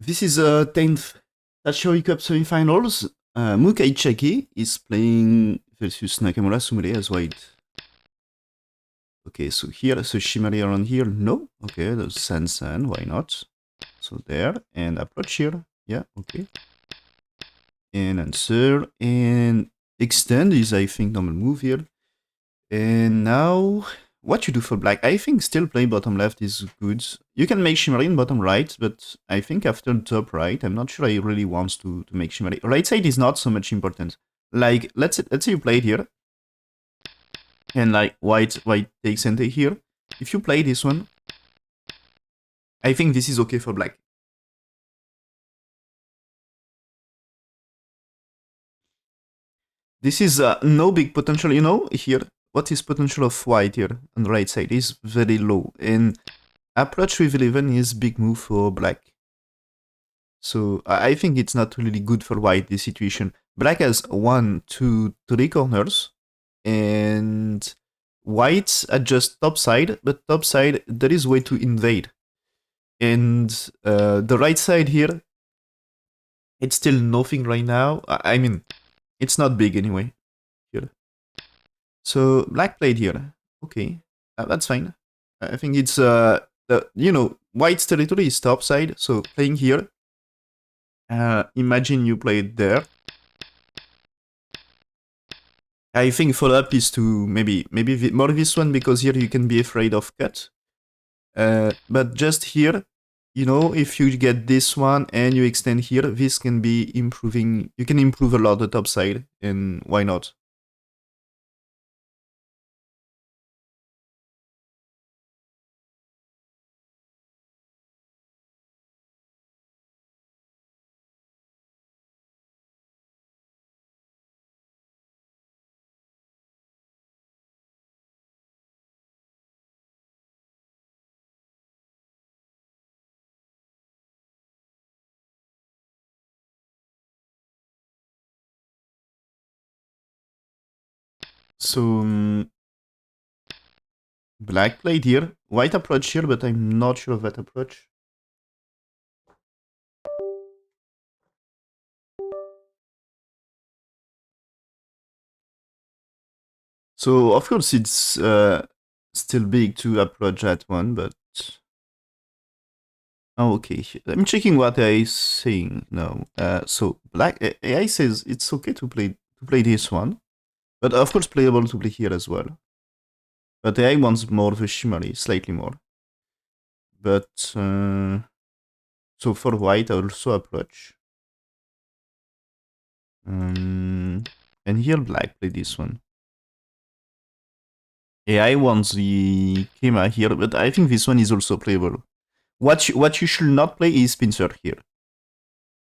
This is a 10th Tachiaoi Cup Semifinals. Mukai Chiaki is playing versus Nakamura Sumire as white. Okay, so here, so Shimari around here, no. Okay, there's San, why not? So there, and approach here, yeah, okay. And answer, and extend is, I think, normal move here. And now, what you do for black? I think still play bottom left is good. You can make Shimari in bottom right, but I think after top right, I'm not sure I really want to make Shimari. Right side is not so much important. Like, let's say you play it here, and like white takes ante here. If you play this one, I think this is okay for black. This is no big potential, you know, here. What is potential of white here on the right side is very low. And approach with 11 is big move for black. So I think it's not really good for white, this situation. Black has 1, 2, 3 corners. And white adjust top side, but top side, there is way to invade. And the right side here, it's still nothing right now. I mean, it's not big anyway. Here. So black played here. Okay, that's fine. I think it's you know, white's territory is top side, so playing here. Imagine you played there. I think follow up is to maybe more this one, because here you can be afraid of cut. But just here, you know, if you get this one and you extend here, this can be improving. You can improve a lot the top side, and why not? So black played here, white approach here, but I'm not sure of that approach. So of course it's still big to approach that one, but oh, okay. I'm checking what AI is saying now. So black AI says it's okay to play this one, but of course playable to play here as well. But AI wants more of a shimmery, slightly more. But so for white, I also approach. And here black play this one. AI wants the Kema here, but I think this one is also playable. What you should not play is pincer here.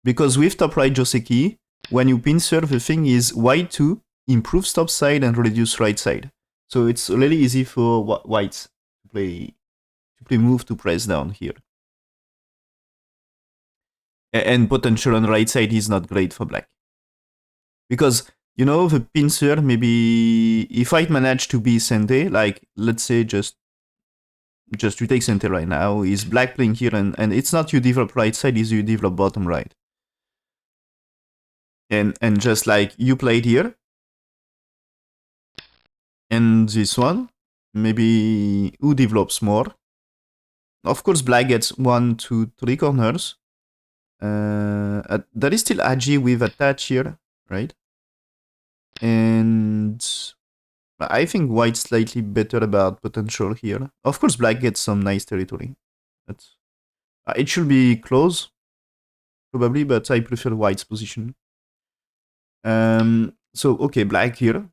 Because with top right Joseki, when you pincer, the thing is white 2 improves top side and reduce right side. So it's really easy for whites to play move to press down here. And potential on right side is not great for black. Because, you know, the pincer, maybe if I manage to be Sente, like, let's say just retake Sente right now, is black playing here, and it's not you develop right side, is you develop bottom right. And just like you played here, and this one, maybe who develops more? Of course, black gets 1, 2, 3 corners. There is still Aji with attach here, right? And I think white's slightly better about potential here. Of course, black gets some nice territory. But it should be close, probably, but I prefer white's position. So, okay, black here.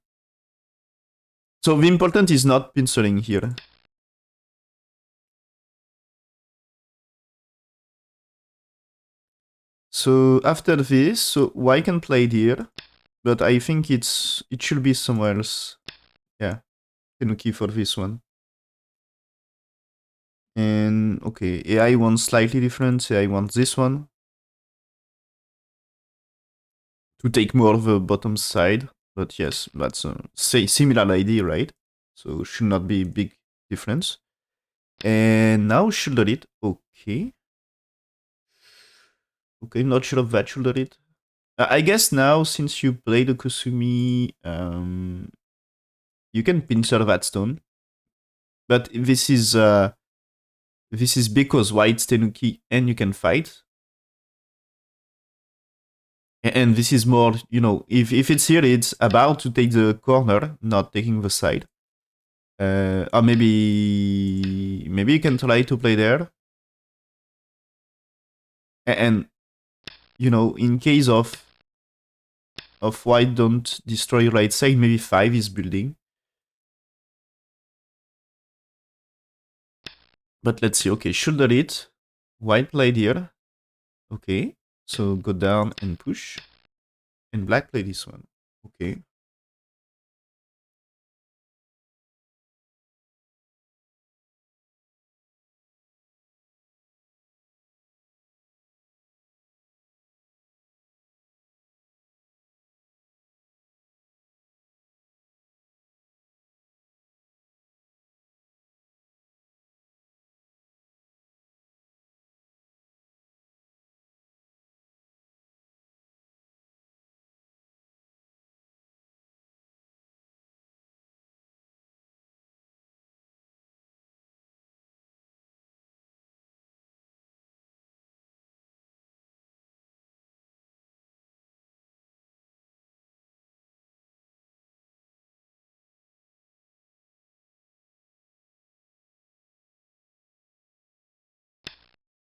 So the important is not pincering here. So after this, so white can play here, but I think it should be somewhere else. Yeah, Tenuki for this one. And okay, AI wants slightly different. AI wants this one to take more of the bottom side. But yes, that's a similar idea, right? So should not be big difference. And now shoulder it. Okay. Okay, not sure of that shoulder it. I guess now, since you play the Kusumi, you can pincer that stone. But this is because white's Tenuki and you can fight. And this is more, you know, if it's here, it's about to take the corner, not taking the side. Or maybe you can try to play there. And you know, in case of white don't destroy right side, maybe 5 is building. But let's see. Okay, shoulder it. White played here. Okay, so go down and push. And black play this one. Okay.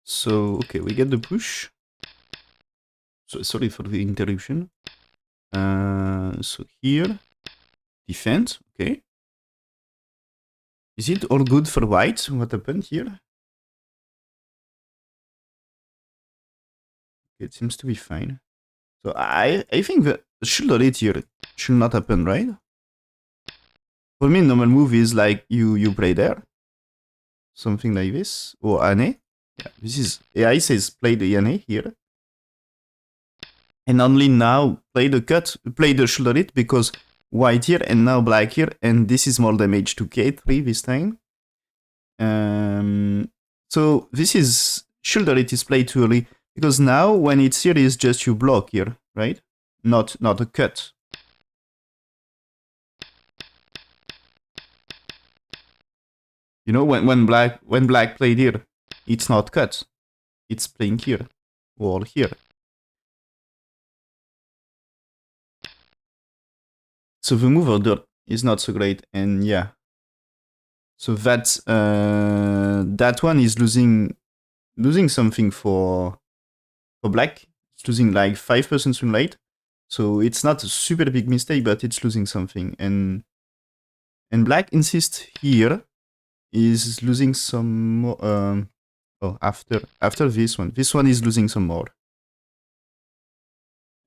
So, okay, we get the push. So, sorry for the interruption. So here, defense, okay. Is it all good for white? What happened here? It seems to be fine. So I think the shoulder hit here should not happen, right? For me, normal move is like you play there. Something like this. Or Ane. Yeah, this is AI says play the Ane here. And only now play the cut, play the shoulder hit because white here and now black here, and this is more damage to K3 this time. So this is shoulder hit is played too early because now when it's here is just you block here, right? Not a cut. You know, when black played here, it's not cut. It's playing here or here. So the move order is not so great, and yeah. So that one is losing something for black. It's losing like 5% swing rate. So it's not a super big mistake, but it's losing something. And black insists here is losing some more. Oh, after this one. This one is losing some more.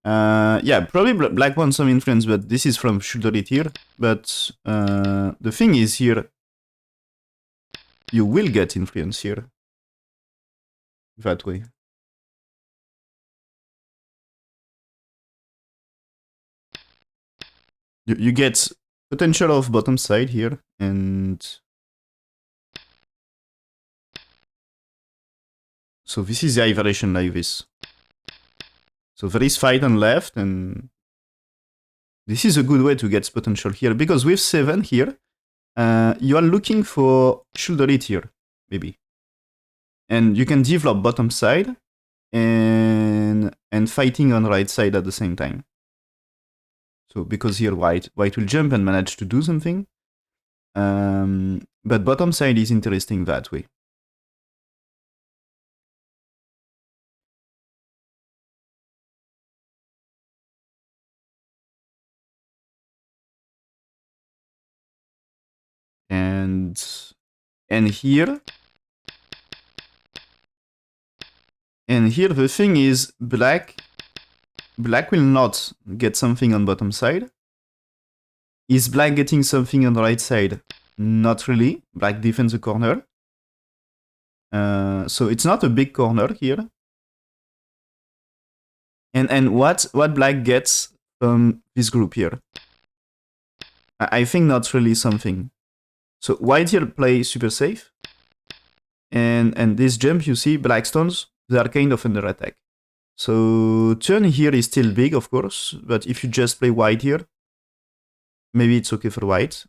Yeah, probably black wants some influence, but this is from shoulder it here. But the thing is here, you will get influence here. That way. You get potential of bottom side here, and so this is the iteration like this. So there is fight on left, and this is a good way to get potential here, because with 7 here, you are looking for shoulder it here, maybe. And you can develop bottom side, and fighting on right side at the same time. So because here white will jump and manage to do something. But bottom side is interesting that way. And here the thing is black will not get something on bottom side. Is black getting something on the right side? Not really. Black defends the corner. So it's not a big corner here. And what black gets from this group here? I think not really something. So white here play super safe. And this jump, you see, black stones, they are kind of under attack. So turn here is still big, of course, but if you just play white here, maybe it's okay for white.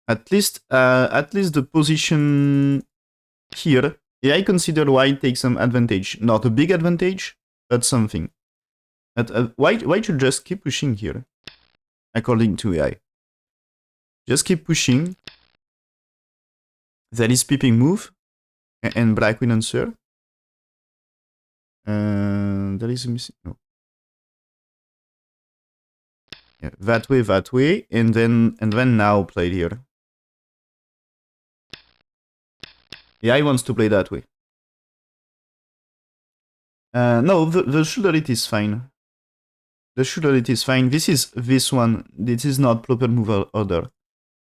At least the position here, yeah, I consider white takes some advantage. Not a big advantage, but something. But white should just keep pushing here, according to AI. Just keep pushing. That is peeping move, and black will answer. That is missing. No. Yeah, that way, and then now play here. Yeah, he wants to play that way. No, the shoulder it is fine. The shoulder it is fine. This is this one. This is not proper move order.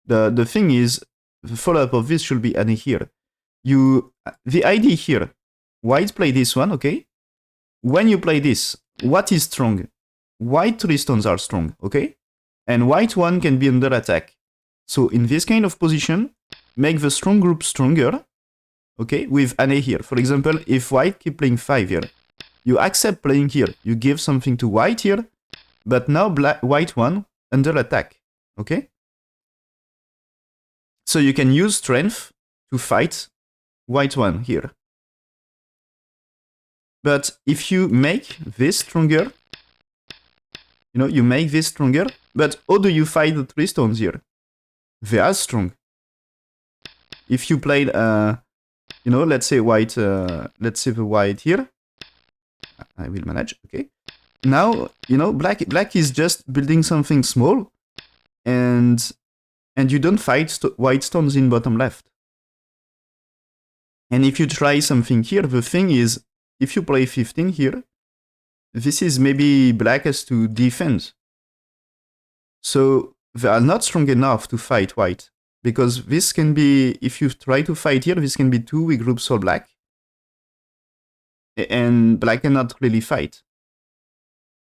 The thing is, the follow-up of this should be added here. The idea here, white play this one, okay? When you play this, what is strong? White 3 stones are strong, okay? And white 1 can be under attack. So in this kind of position, make the strong group stronger, okay, with an A here. For example, if white keep playing 5 here, you accept playing here. You give something to white here, but now white 1 under attack, okay? So you can use strength to fight white 1 here. But if you make this stronger, you know, you make this stronger, but how do you fight the 3 stones here? They are strong. If you played, you know, let's say white, let's say the white here. I will manage, okay. Now, you know, black is just building something small, and you don't fight white stones in bottom left. And if you try something here, the thing is, if you play 15 here, this is maybe black has to defend. So they are not strong enough to fight white. Because this can be, if you try to fight here, this can be 2 weak groups for black. And black cannot really fight.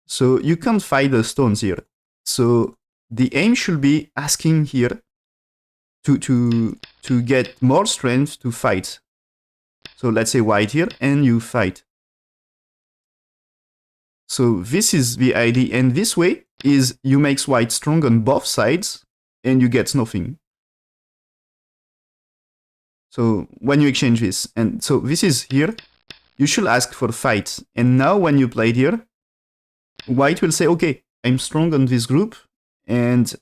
So you can't fight the stones here. So the aim should be asking here to get more strength to fight. So let's say white here, and you fight. So this is the idea, and this way is you make white strong on both sides, and you get nothing. So when you exchange this, and so this is here, you should ask for fight. And now when you play here, white will say, okay, I'm strong on this group, and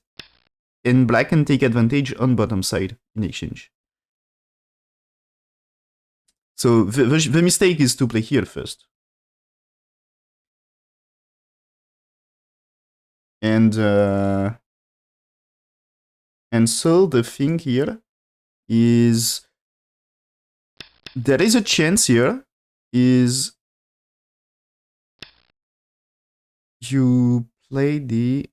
black can take advantage on bottom side in exchange. So the mistake is to play here first. And so the thing here is, there is a chance here is you play the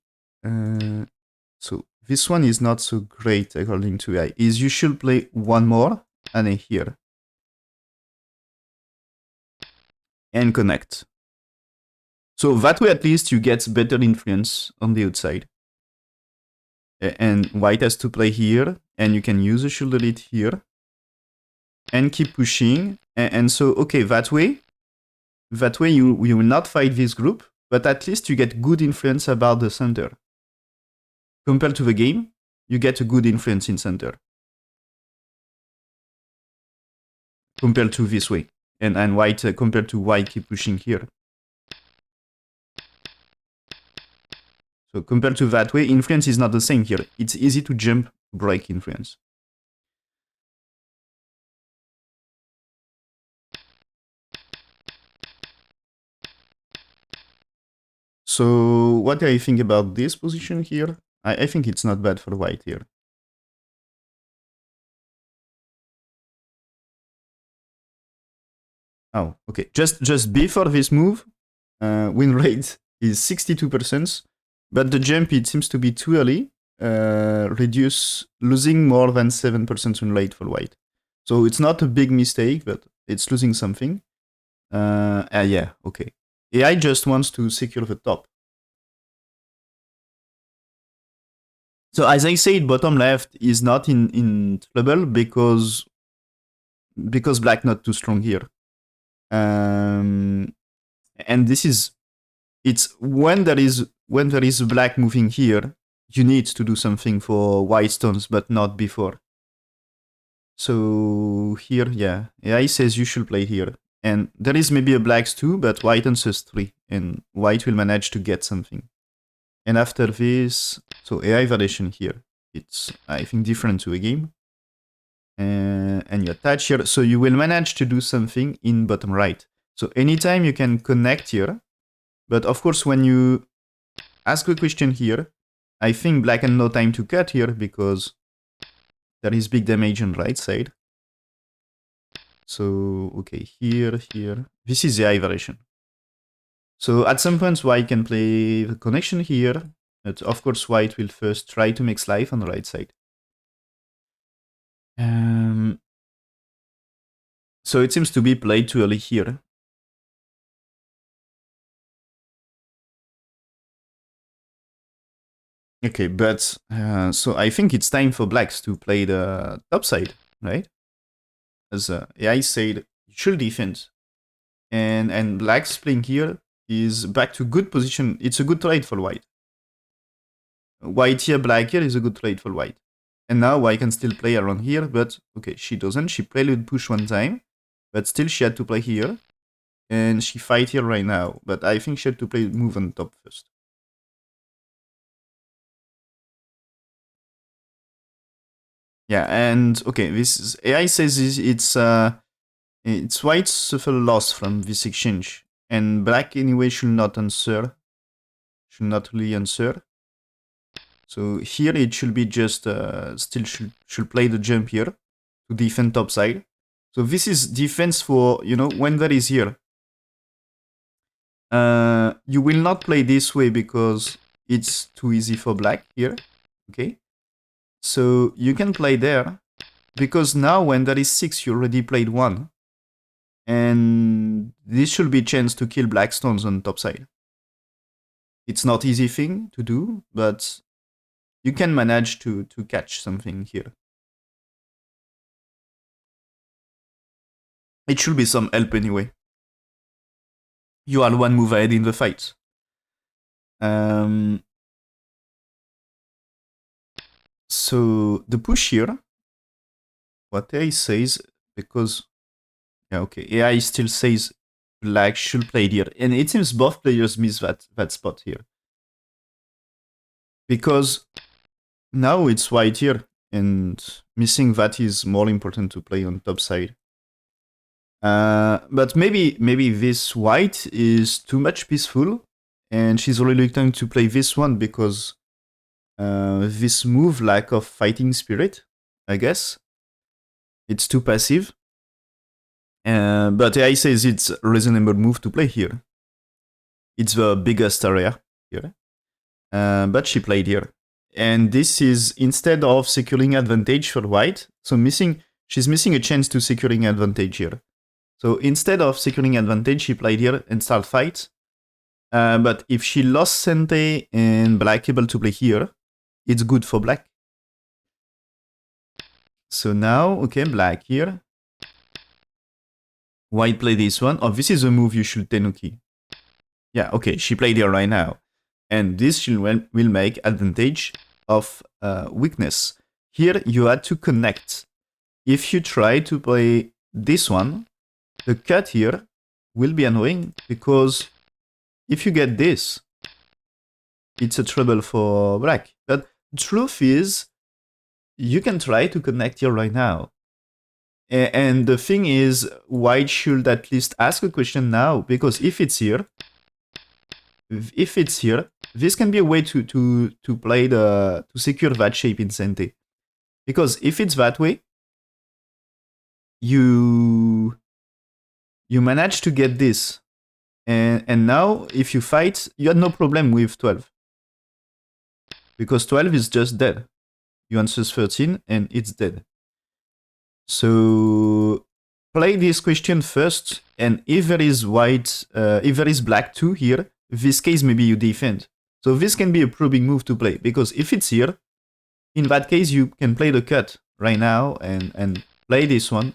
so this one is not so great according to AI, is you should play one more and a here and connect. So that way at least you get better influence on the outside. And white has to play here, and you can use a shoulder lead here and keep pushing. And so, okay, that way you will not fight this group, but at least you get good influence about the center. Compared to the game, you get a good influence in center. Compared to this way. And white, compared to white, keep pushing here. So compared to that way, influence is not the same here. It's easy to jump, break influence. So what do I think about this position here? I think it's not bad for white here. Oh, okay. Just before this move, win rate is 62%, but the jump, it seems to be too early. Losing more than 7% win rate for white. So it's not a big mistake, but it's losing something. Yeah, okay. AI just wants to secure the top. So as I said, bottom left is not in trouble because black not too strong here. And this is, it's when there is black moving here, you need to do something for white stones, but not before. So here, yeah, AI says you should play here. And there is maybe a blacks too, but white answers 3, and white will manage to get something. And after this, so AI variation here, it's, I think, different to a game. And you attach here, so you will manage to do something in bottom right. So anytime you can connect here, but of course when you ask a question here, I think black had no time to cut here because there is big damage on right side. So, okay, here. This is the AI variation. So at some points, white can play the connection here, but of course, white will first try to make life on the right side. So it seems to be played too early here. Okay, but so I think it's time for blacks to play the top side, right? As AI said, you should defend. And black's playing here is back to good position. It's a good trade for white. White here, black here is a good trade for white. And now white can still play around here, but okay, she doesn't. She played with push one time, but still she had to play here. And she fight here right now, but I think she had to play move on top first. Yeah, and okay, this is, AI says it's white suffer loss from this exchange, and black anyway should not answer, should not really answer. So here it should be just still should play the jump here to defend top side. So this is defense for, you know, when that is here. You will not play this way because it's too easy for black here. Okay. So you can play there because now when there is 6, you already played 1. And this should be a chance to kill black stones on top side. It's not easy thing to do, but you can manage to catch something here. It should be some help anyway. You are one move ahead in the fight. So the push here, what AI says, because, yeah, okay, AI still says black should play here. And it seems both players miss that spot here. Because now it's white here, and missing that is more important to play on top side. But maybe this white is too much peaceful, and she's reluctant to play this one because this move lack of fighting spirit, I guess. It's too passive. But AI says it's a reasonable move to play here. It's the biggest area here. But she played here. And this is, instead of securing advantage for white, so she's missing a chance to securing advantage here. So instead of securing advantage, she played here and start fight. But if she lost Sente and black able to play here, it's good for black. So now, okay, black here. White play this one. Oh, this is a move you should tenuki. Yeah, okay, she played here right now. And this will make advantage of weakness. Here, you had to connect. If you try to play this one, the cut here will be annoying because if you get this, it's a trouble for black. But the truth is, you can try to connect here right now. And the thing is, white should at least ask a question now, because if it's here, this can be a way to play to secure that shape in Sente. Because if it's that way, you manage to get this. And now, if you fight, you had no problem with 12. Because 12 is just dead. You answers 13 and it's dead. So play this question first, and if there is white, if there is black too here, this case maybe you defend. So this can be a probing move to play, because if it's here, in that case, you can play the cut right now and play this one.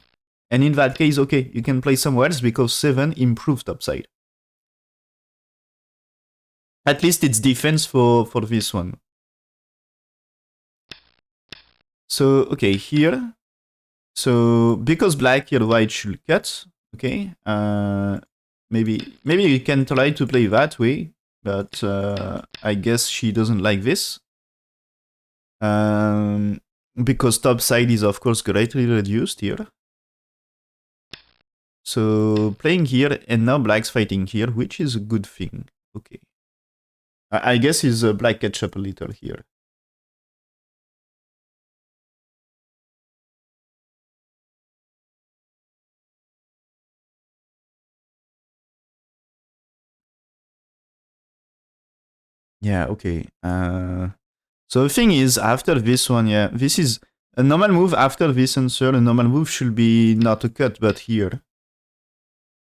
And in that case, okay, you can play somewhere else because 7 improved topside. At least it's defense for this one. So, okay, here. So, because black here, white should cut, okay? Maybe you can try to play that way, but I guess she doesn't like this. Because topside is, of course, greatly reduced here. So, playing here, and now black's fighting here, which is a good thing. Okay. I guess is black catch up a little here. Yeah, okay. So the thing is, after this one, yeah, this is a normal move. After this answer, a normal move should be not a cut, but here.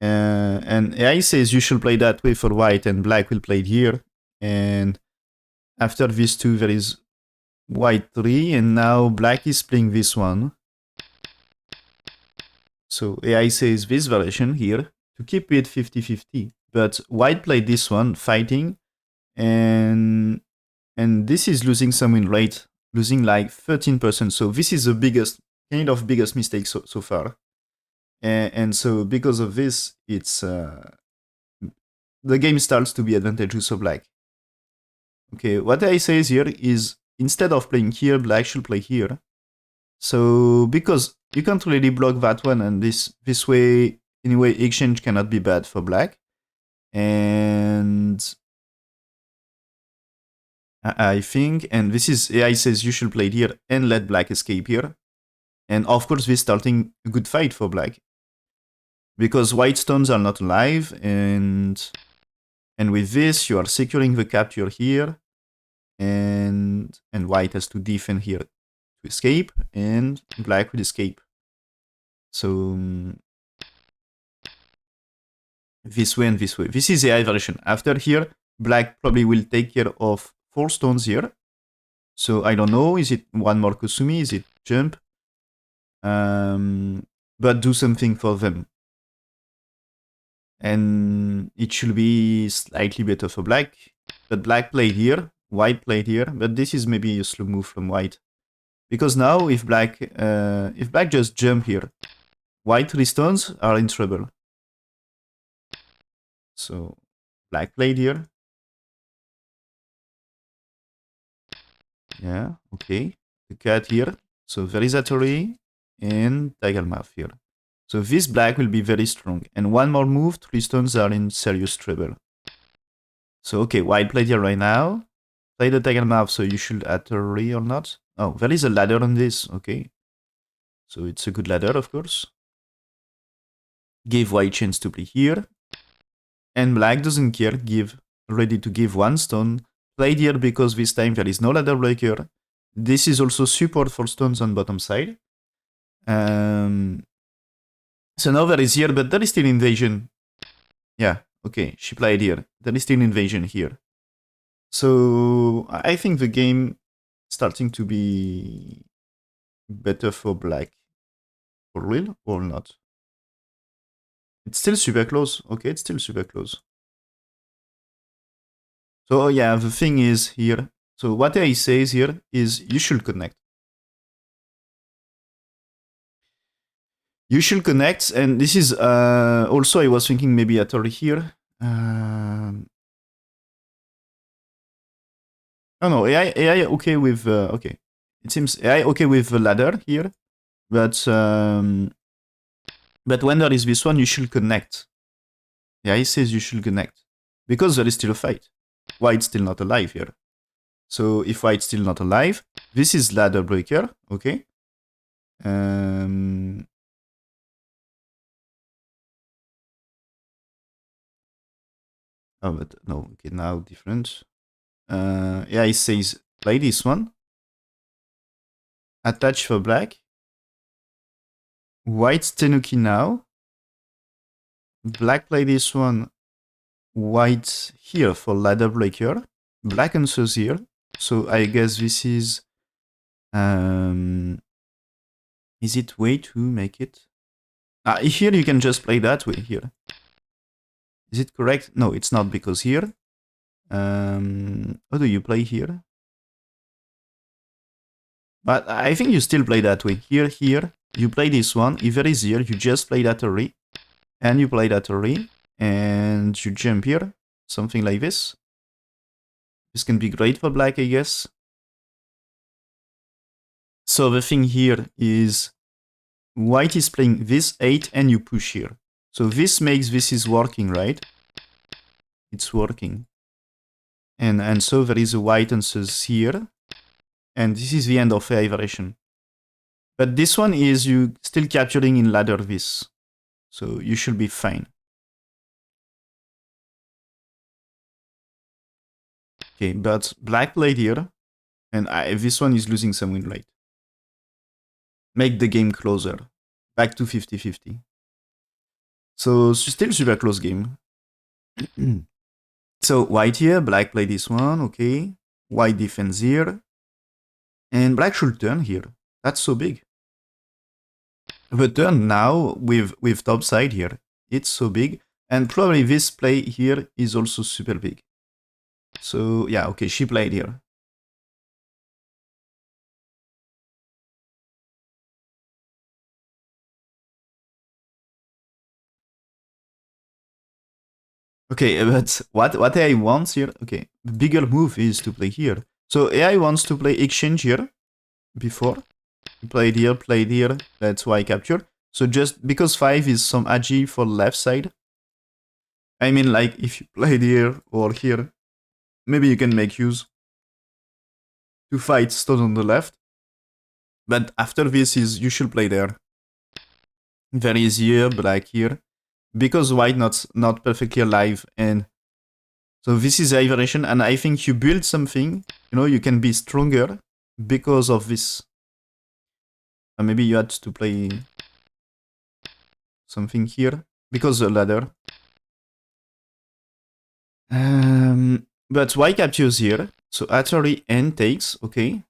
And AI says you should play that way for white, and black will play it here. And after these two, there is white 3, and now black is playing this one. So AI says this variation here to keep it 50-50. But white played this one, fighting, and this is losing some win rate, losing like 13%. So this is the biggest mistake so far. And so because of this, it's the game starts to be advantageous of black. Okay, what I say here is instead of playing here, black should play here. So because you can't really block that one, and this way, anyway, exchange cannot be bad for black. And I think, and this is AI says you should play it here and let black escape here. And of course, this starting a good fight for black. Because white stones are not alive, and with this, you are securing the capture here. And white has to defend here to escape, and black will escape. So this way and this way. This is the AI version. After here, black probably will take care of 4 stones here. So I don't know, is it one more Kusumi? Is it jump? But do something for them. And it should be slightly better for black. But black played here, white played here, but this is maybe a slow move from white. Because now if black just jump here, white 3 stones are in trouble. So black played here. Yeah, okay. The cat here. So there is Atori and Tiger Mouth here. So this black will be very strong. And one more move, 3 stones are in serious trouble. So okay, white played here right now. Play the Tiger Mouth, so you should Atori or not. Oh, there is a ladder on this, okay. So it's a good ladder, of course. Give white chance to play here. And black doesn't care, ready to give 1 stone. Played here because this time there is no ladder breaker. This is also support for stones on bottom side. So now there is here, but there is still invasion. Yeah, okay, she played here. There is still invasion here. So I think the game starting to be better for black. For real or not? It's still super close. Okay, it's still super close. So yeah, the thing is here. So what I says here is you should connect. You should connect, and this is also I was thinking maybe at already here. Oh no, AI okay with okay. It seems AI okay with the ladder here, but when there is this one, you should connect. AI says you should connect because there is still a fight. White's still not alive here. So if white's still not alive, this is ladder breaker, okay. Oh, but no, okay, now different. Yeah, it says play this one. Attach for black. White's Tenuki now. Black play this one. White here for ladder breaker. Black answers here. So I guess this is Is it way to make it? Here you can just play that way here. Is it correct? No, it's not, because here. How do you play here? But I think you still play that way. Here, you play this one. If there is here, you just play that array. And you play that array. And you jump here. Something like this. This can be great for black, I guess. So the thing here is white is playing this 8 and you push here. So this makes this is working, right? It's working. And so there is a white answers here. And this is the end of AI variation. But this one is you still capturing in ladder this. So you should be fine. Okay, but black played here. And this one is losing some win rate. Make the game closer. Back to 50-50. So still super close game. So white here, black play this one, okay. White defends here. And black should turn here. That's so big. The turn now with top side here, it's so big. And probably this play here is also super big. So yeah, okay, she played here. Okay, but what AI wants here, okay, the bigger move is to play here. So AI wants to play exchange here before. Played here, that's why I capture. So just because 5 is some agi for left side. I mean, like, if you played here or here, maybe you can make use to fight stone on the left. But after this is, you should play there. Very easy here, black here. Because white not perfectly alive, and so this is the variation, and I think you build something, you know, you can be stronger because of this. Maybe you had to play something here, because the ladder. But white captures here, so Atari and takes, okay.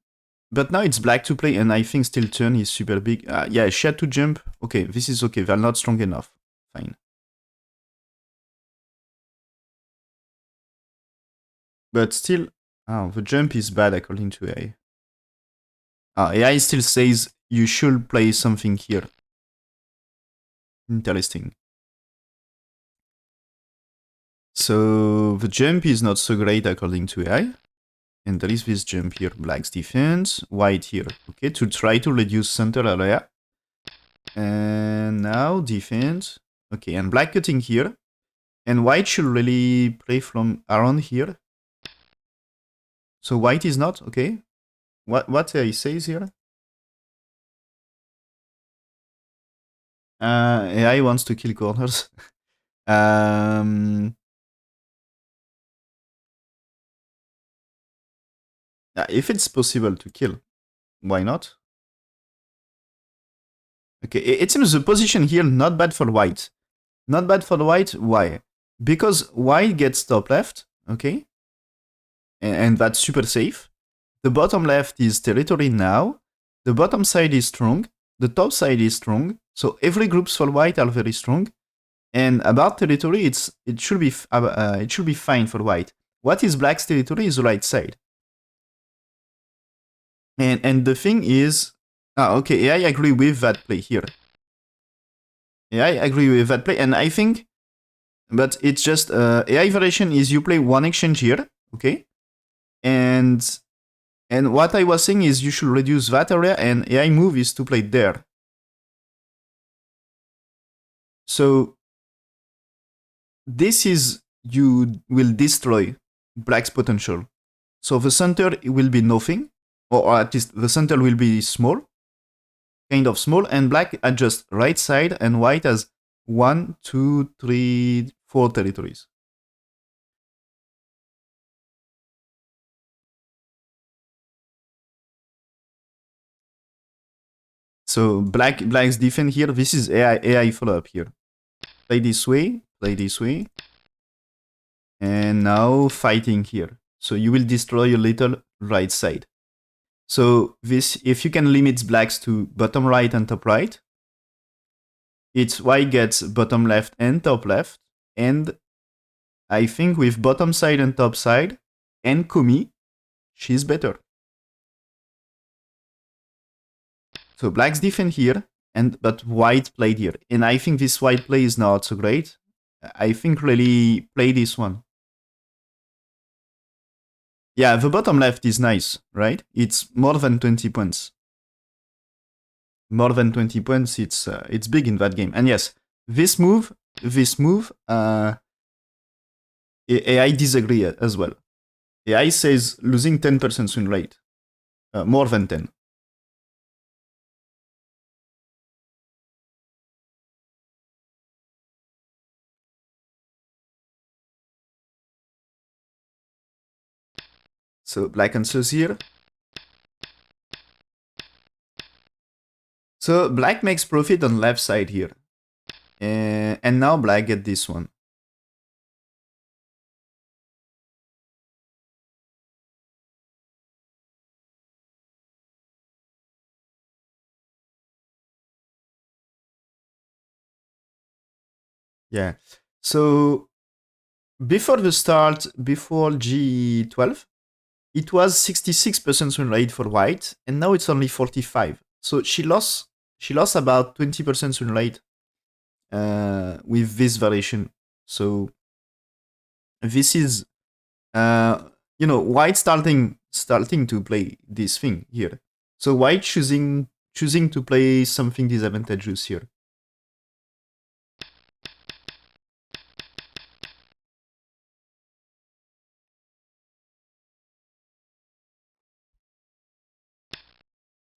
But now it's black to play, and I think still turn is super big. Yeah, she had to jump. Okay, this is okay, they're not strong enough. Fine. But still, the jump is bad according to AI. AI still says you should play something here. Interesting. So the jump is not so great according to AI. And there is this jump here. Black's defense, white here. Okay, to try to reduce center area. And now defense. Okay, and black cutting here. And white should really play from around here. So white is not, okay. What he says here? AI wants to kill corners. If it's possible to kill, why not? Okay, it seems the position here not bad for white. Not bad for white, why? Because white gets top left, okay? And that's super safe. The bottom left is territory now. The bottom side is strong. The top side is strong. So every groups for white are very strong. And about territory, it should be fine for white. What is black's territory is the right side. And the thing is, okay, I agree with that play here. Yeah, I agree with that play, and I think, but it's just AI variation is you play one exchange here, okay, and what I was saying is you should reduce that area, and AI move is to play there. So this is, you will destroy black's potential. So the center will be nothing, or at least the center will be small, kind of small, and black adjusts right side, and white has 1, 2, 3, 4 territories. So black's defense here. This is AI follow-up here. Play this way, and now fighting here. So you will destroy a little right side. So this, if you can limit blacks to bottom right and top right, it's white gets bottom left and top left. And I think with bottom side and top side and Kumi, she's better. So blacks defend here, but white played here. And I think this white play is not so great. I think really play this one. Yeah, the bottom left is nice, right? It's more than 20 points. More than 20 points, it's big in that game. And yes, this move, AI disagree as well. AI says losing 10% win rate, more than 10. So black answers here. So black makes profit on left side here. And now black get this one. Yeah. So before the start, before G12, it was 66% win rate for white, and now it's only 45. So she lost about 20% win rate with this variation. So this is white starting to play this thing here. So white choosing to play something disadvantageous here.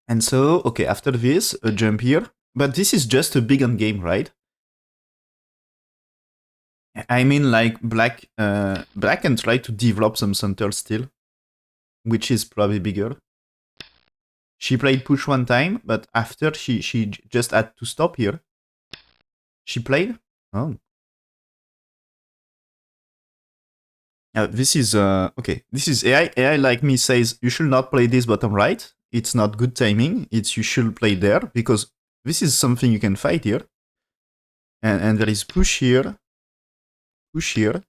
And so, okay, after this, a jump here. But this is just a big end game, right? I mean, like, black can try to develop some center still, which is probably bigger. She played push one time, but after she just had to stop here. She played? Oh. This is, okay, this is AI. AI like me says, you should not play this bottom right. It's not good timing. You should play there, because this is something you can fight here. And there is push here. Push here.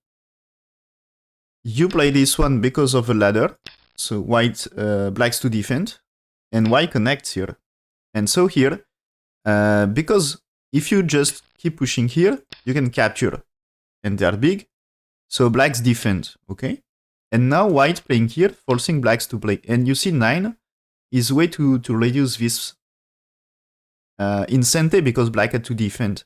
You play this one because of a ladder. So white, blacks to defend. And white connects here. And so here, because if you just keep pushing here, you can capture. And they are big. So blacks defend, okay? And now white playing here, forcing blacks to play. And you see 9 is way to reduce this incentive, because black had to defend.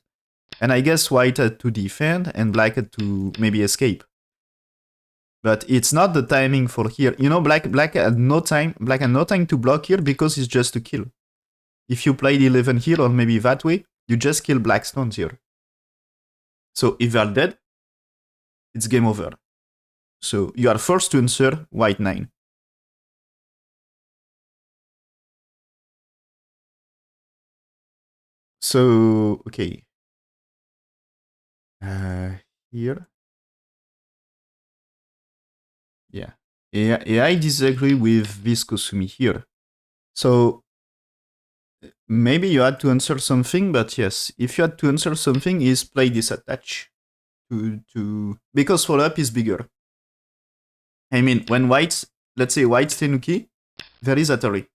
And I guess white had to defend and black had to maybe escape. But it's not the timing for here. You know, black had no time. Black had no time to block here because it's just to kill. If you played 11 here or maybe that way, you just kill black stones here. So if they are dead, it's game over. So you are forced to answer white 9. So, okay. Here. Yeah. I disagree with this Kosumi here. So, maybe you had to answer something, but yes, if you had to answer something, is play this attach. Because follow-up is bigger. I mean, when whites, let's say white's Tenuki, there is Atari.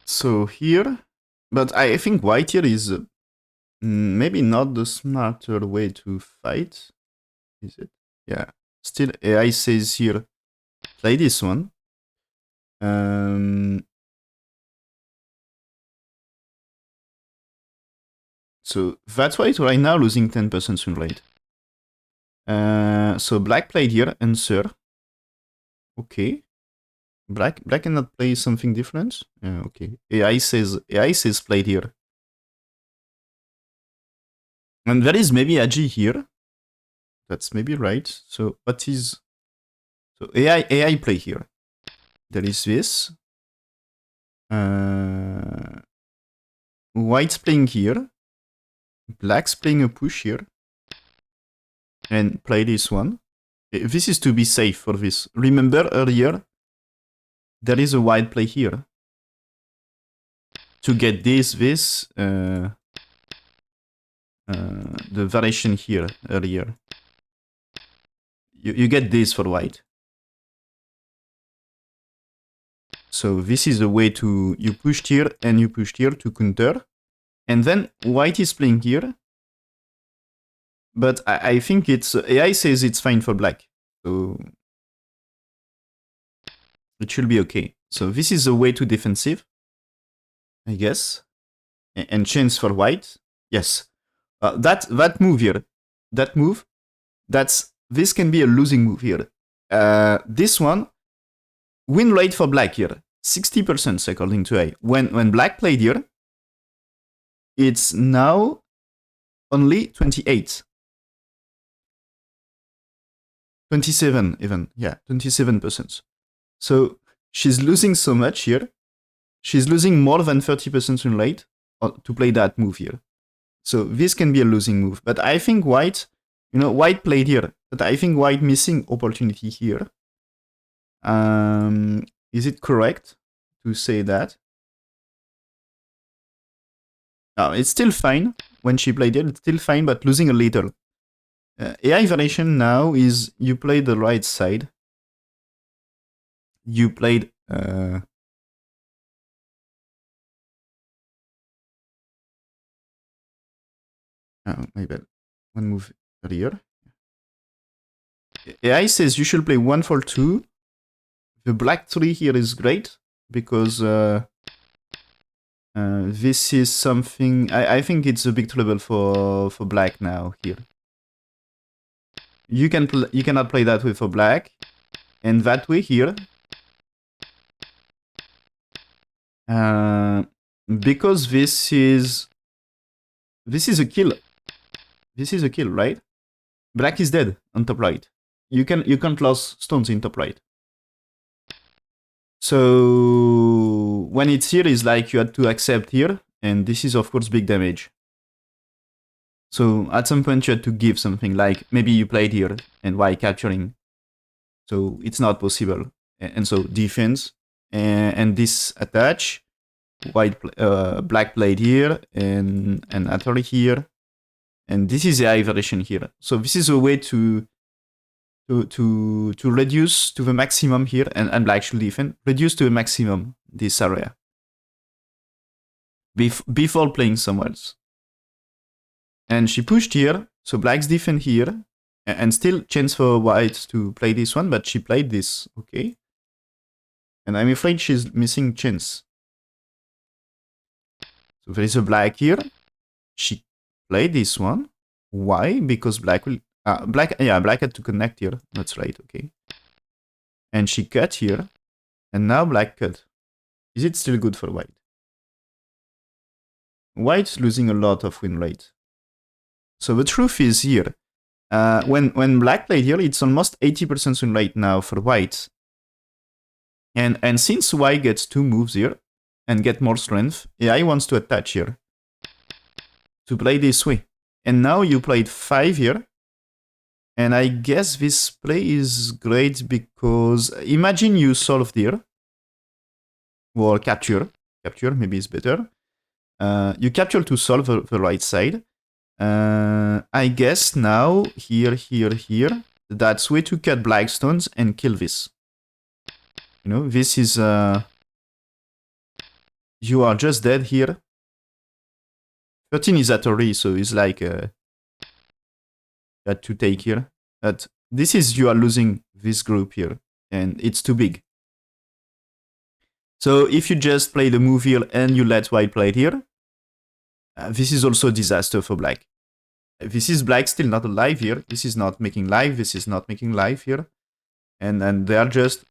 So here, but I think white here is maybe not the smarter way to fight. Is it? Yeah. Still, AI says here, play this one. So that's why it's right now losing 10% win rate. So black played here, answer. Okay. Black cannot play something different? Yeah, okay. AI says played here. And there is maybe a G here. That's maybe right. So what is... So AI play here. There is this. White's playing here. Black's playing a push here. And play this one. This is to be safe for this. Remember earlier, there is a white play here. To get this, the variation here earlier. You get this for white. So this is the way to... You pushed here and you pushed here to counter. And then white is playing here. But I think it's... AI says it's fine for black. So it should be okay. So this is the way to defensive, I guess. And chance for white. Yes. That move here. That move. This can be a losing move here. This one... Win rate for black here. 60% according to AI. When black played here, it's now only 28. 27 even. Yeah, 27%. So she's losing so much here. She's losing more than 30% win rate to play that move here. So this can be a losing move. But I think white, white played here. But I think white missing opportunity here. Is it correct to say that? No, it's still fine. When she played it, it's still fine, but losing a little. AI variation now is you play the right side. You played... oh, my bad. One move earlier. AI says you should play 1 for 2. The black 3 here is great, because this is something... I think it's a big trouble for black now here. You cannot play that way for black, and that way here. Because this is a kill. This is a kill, right? Black is dead on top right. You can't lose stones in top right. So when it's here, it's like you had to accept here, and this is of course big damage. So at some point you had to give something, like maybe you played here and white capturing. So it's not possible. And so defense and this attach. Black played here and Atari here. And this is the AI variation here. So this is a way to reduce to the maximum here, and black should defend. Reduce to the maximum this area. Before playing somewhere else. And she pushed here, so black's defend here. And still chance for white to play this one, but she played this, okay. And I'm afraid she's missing chance. So there is a black here. She played this one. Why? Because black will... black had to connect here. That's right, okay. And she cut here. And now black cut. Is it still good for white? White's losing a lot of win rate. So the truth is here. When black played here, it's almost 80% win rate now for white. And since white gets 2 moves here and get more strength, AI wants to attach here. To play this way. And now you played 5 here. And I guess this play is great because imagine you solved here. Or capture. Capture maybe is better. You capture to solve the right side. I guess now here. That's way to cut black stones and kill this. This is... you are just dead here. 13 is Atari, so it's like... had to take here. But this is you are losing this group here, and it's too big. So if you just play the move here and you let white play it here, this is also a disaster for black. This is black still not alive here. This is not making live. This is not making live here, and they are just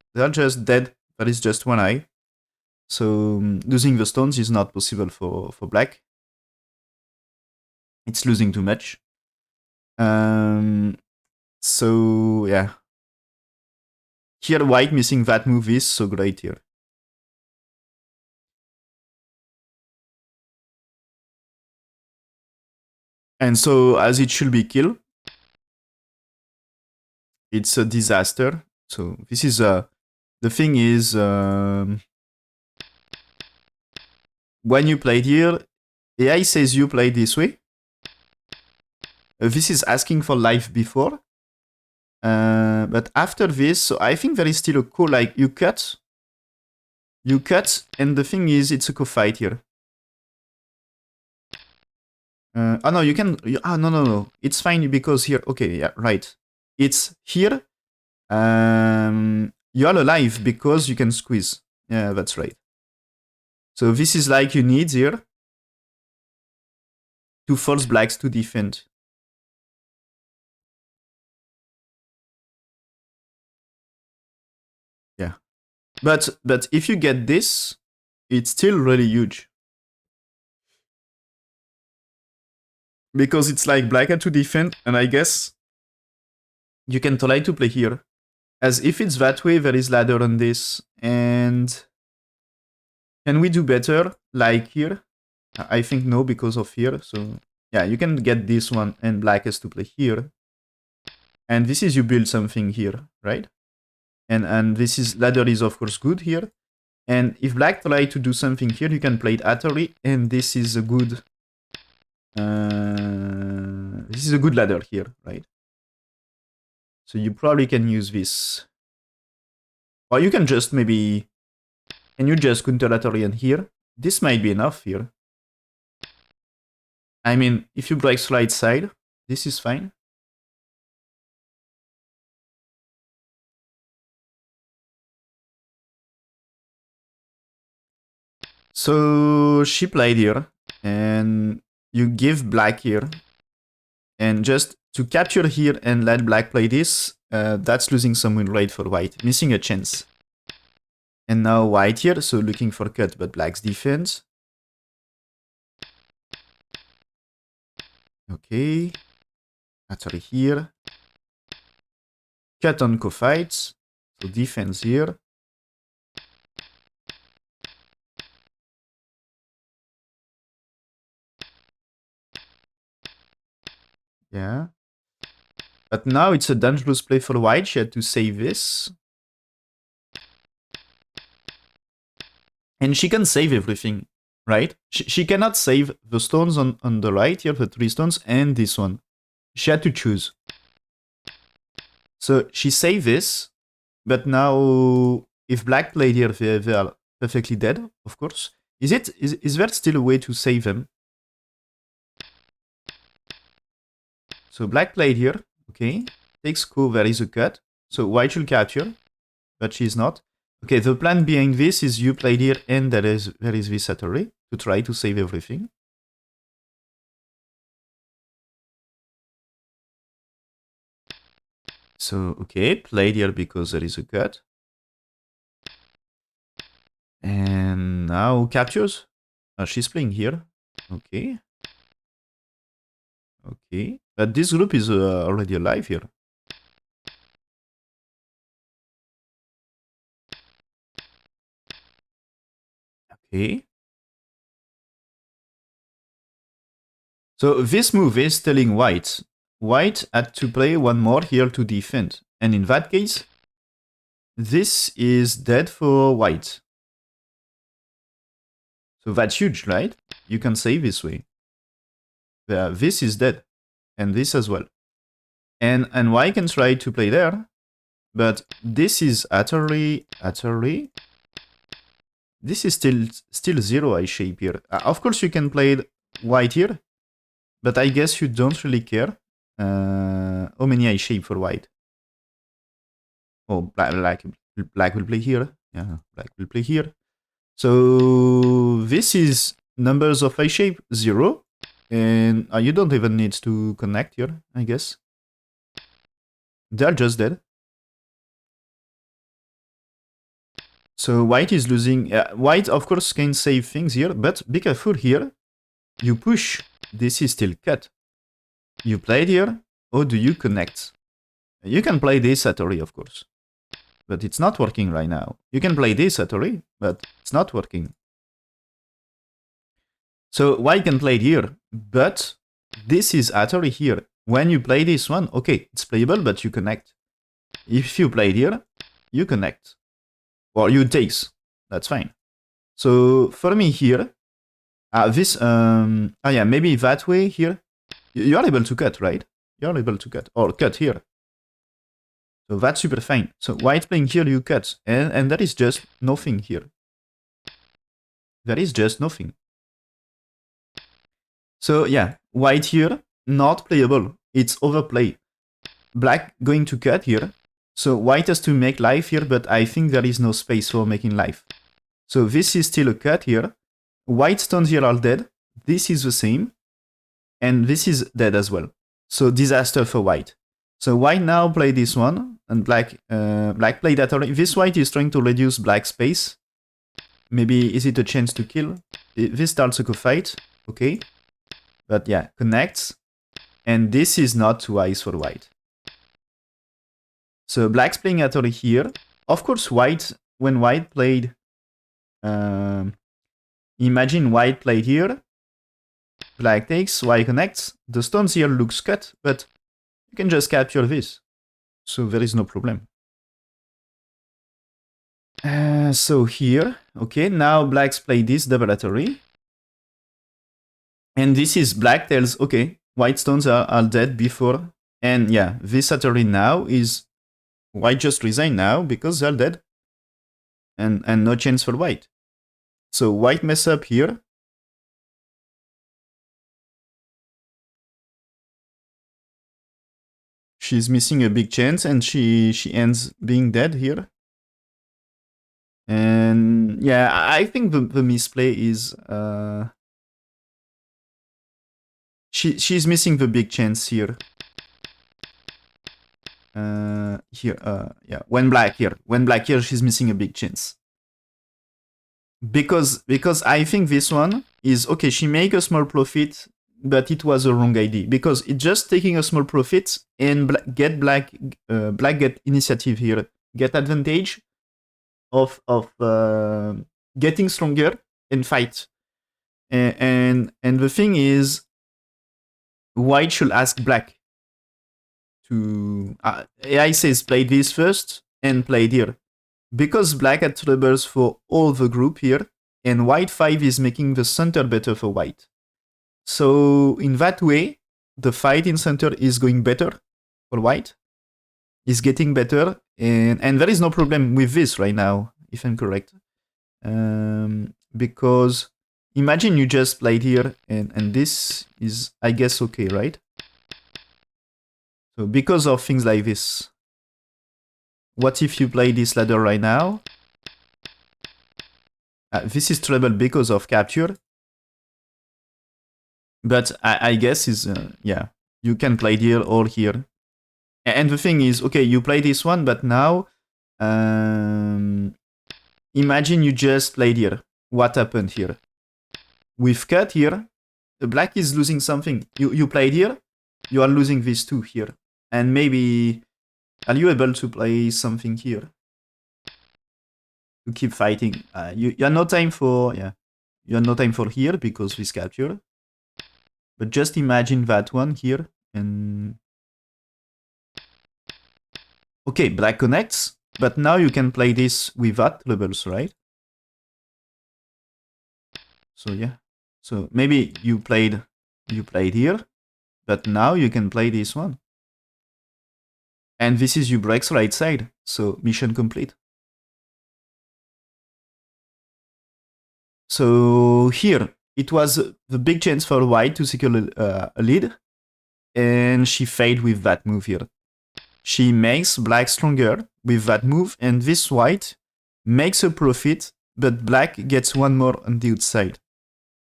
dead That is just one eye. So losing the stones is not possible for black. It's losing too much. So yeah. Here white missing that move is so great here. And so as it should be killed, it's a disaster. So this is the thing is when you played here, AI says you play this way. This is asking for life before. But after this, so I think there is still a co, like you cut, and the thing is, it's a co-fight here. Oh no, you can, no. It's fine because here, okay, yeah, right. It's here, you're alive because you can squeeze. Yeah, that's right. So this is like you need here to force blacks to defend. Yeah. But if you get this, it's still really huge. Because it's like black had to defend, and I guess you can try to play here. As if it's that way, there is ladder on this. And can we do better? Like here? I think no, because of here. So yeah, you can get this one, and black has to play here. And this is you build something here, right? And this is ladder is of course good here. And if black try to do something here, you can play it Atari, and this is a good ladder here, right? So you probably can use this. Or you can just maybe, can you just counter Atari and here? This might be enough here. I mean, if you break right side, this is fine. So she played here, and you give black here, and just to capture here and let black play this, that's losing some win rate for white, missing a chance. And now white here, so looking for cut, but black's defense. Okay. Atari here. Cut on co-fights, so defense here. Yeah. But now it's a dangerous play for white. She had to save this. And she can save everything, right? She cannot save the stones on the right here, the 3 stones, and this one. She had to choose. So she saved this, but now if black played here, they are perfectly dead, of course. Is there still a way to save them? So black played here, okay. Takes co, there is a cut. So white should capture, but she's not. Okay, the plan behind this is you played here and there is this Atari to try to save everything. So, okay, played here because there is a cut. And now captures. She's playing here. Okay. Okay. But this group is already alive here. Okay. So this move is telling white. White had to play one more here to defend. And in that case, this is dead for white. So that's huge, right? You can save this way. This is dead. And this as well. And white can try to play there. But this is utterly. This is still 0 eye shape here. Of course you can play white here. But I guess you don't really care. How many eye shape for white? Oh, black will play here. Yeah, black will play here. So this is numbers of eye shape 0. And you don't even need to connect here, I guess. They're just dead. So white is losing. White, of course, can save things here, but be careful here. You push. This is still cut. You played here, or do you connect? You can play this Satori, of course, but it's not working right now. You can play this Satori, but it's not working. So white can play it here, but this is Atari here. When you play this one, okay, it's playable, but you connect. If you play it here, you connect. Or you takes. That's fine. So for me here, yeah, maybe that way here, you are able to cut, right? You are able to cut, or cut here. So that's super fine. So white playing here, you cut, and there is just nothing here. There is just nothing. So yeah, white here, not playable. It's overplay. Black going to cut here. So white has to make life here, but I think there is no space for making life. So this is still a cut here. White stones here are dead. This is the same. And this is dead as well. So disaster for white. So white now play this one, and black play that already. This white is trying to reduce black space. Maybe is it a chance to kill? This starts a fight. Okay. But yeah, connects. And this is not wise for white. So black's playing Atari here. Of course, white, when white played... imagine white played here. Black takes, white connects. The stones here looks cut, but you can just capture this. So there is no problem. So here, okay, now blacks play this double Atari. And this is black tells, okay, white stones are dead before. And yeah, this Atari now is white just resign now because they're dead. And no chance for white. So white mess up here. She's missing a big chance and she ends being dead here. And yeah, I think the misplay is she's missing the big chance here. Yeah, when black here, she's missing a big chance. Because I think this one is okay. She make a small profit, but it was a wrong idea because it's just taking a small profit and get black get initiative here, get advantage of getting stronger and fight. And the thing is, white should ask black to AI says play this first and play here. Because black had troubles for all the group here, and white 5 is making the center better for white. So in that way, the fight in center is going better for white. Is getting better, and there is no problem with this right now, if I'm correct. Because imagine you just played here, and this is, I guess, okay, right? So because of things like this, what if you play this ladder right now? This is trouble because of capture. But I guess is, yeah, you can play here or here. And the thing is, okay, you play this one, but now, imagine you just played here. What happened here? With cut here, the black is losing something. You played here, you are losing these two here. And maybe... Are you able to play something here? To keep fighting. You have no time for... Yeah. You have no time for here because this capture. But just imagine that one here. And... Okay, black connects. But now you can play this without levels, right? So yeah. So maybe you played here. But now you can play this one. And this is you breaks right side, so mission complete. So here, it was the big chance for white to secure a lead, and she failed with that move here. She makes black stronger with that move, and this white makes a profit, but black gets one more on the outside.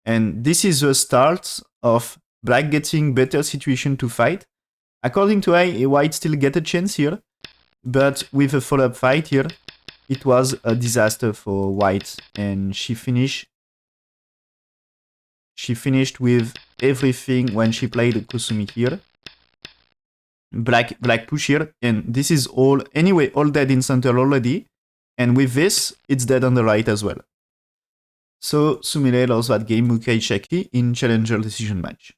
And this is the start of black getting better situation to fight. According to I, white still get a chance here, but with a follow-up fight here, it was a disaster for white, and she finished with everything when she played Kusumi here. Black push here, and this is all anyway all dead in center already, and with this it's dead on the right as well. So Sumire lost that game. Mukai Chiaki in challenger decision match.